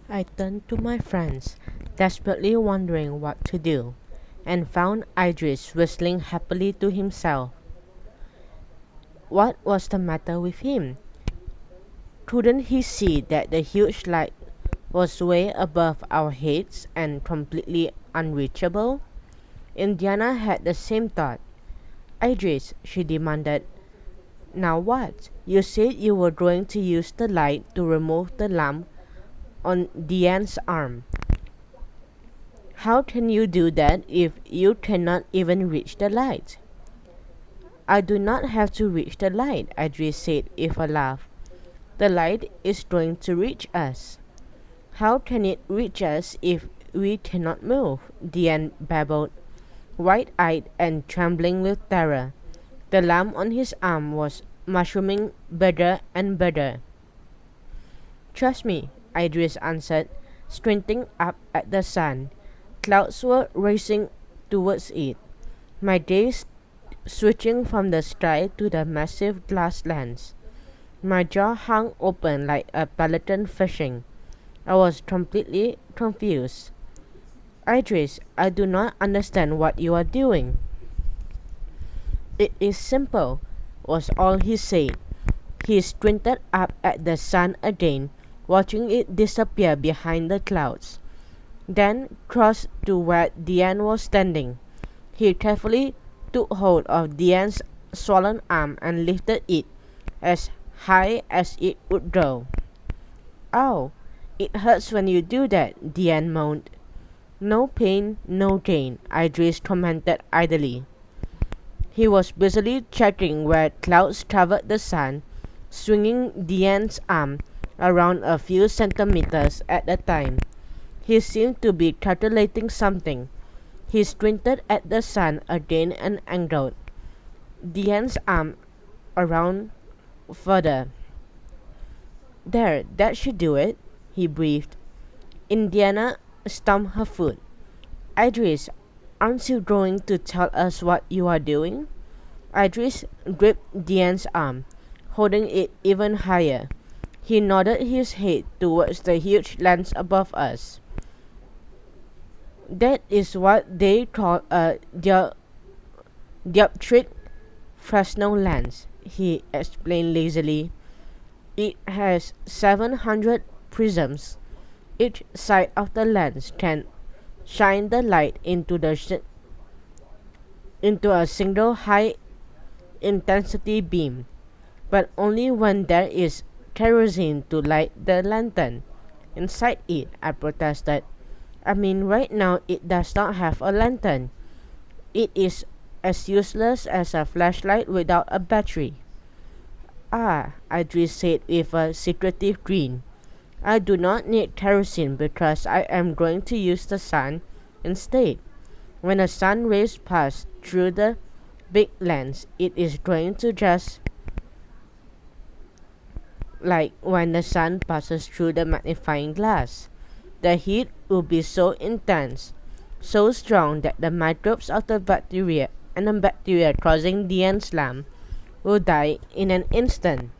I turned to my friends, desperately wondering what to do, and found Idris whistling happily to himself. What was the matter with him? Couldn't he see that the huge light was way above our heads and completely unreachable? Indiana had the same thought. Idris, she demanded, now what? You said you were going to use the light to remove the lamp on Diane's arm. How can you do that if you cannot even reach the light? I do not have to reach the light, Idris said with a laugh. The light is going to reach us. How can it reach us if we cannot move? Diane babbled, wide-eyed and trembling with terror. The lamp on his arm was mushrooming better and better. Trust me, Idris answered, squinting up at the sun. Clouds were racing towards it, my gaze switching from the sky to the massive glass lens. My jaw hung open like a pelican fishing. I was completely confused. Idris, I do not understand what you are doing. It is simple, was all he said. He squinted up at the sun again, watching it disappear behind the clouds. Then crossed to where Diane was standing. He carefully took hold of Diane's swollen arm and lifted it as high as it would go. Ow! It hurts when you do that, Diane moaned. No pain, no gain, Idris commented idly. He was busily checking where clouds covered the sun, swinging Diane's arm around a few centimeters at a time. He seemed to be calculating something. He squinted at the sun again and angled Diane's arm around further. There, that should do it, he breathed. Indiana stamped her foot. Idris, aren't you going to tell us what you are doing? Idris gripped Diane's arm, holding it even higher. He nodded his head towards the huge lens above us. That is what they call a dioptric Fresnel lens, he explained lazily. It has 700 prisms. Each side of the lens can shine the light into a single high intensity beam, but only when there is kerosene to light the lantern inside it, I protested. I mean, right now it does not have a lantern. It is as useless as a flashlight without a battery. Ah, Idris said with a secretive grin. I do not need kerosene because I am going to use the sun instead. When the sun rays pass through the big lens, it is going to just like when the sun passes through the magnifying glass. The heat will be so intense, so strong that the microbes of the bacteria and the bacteria causing the lamp will die in an instant.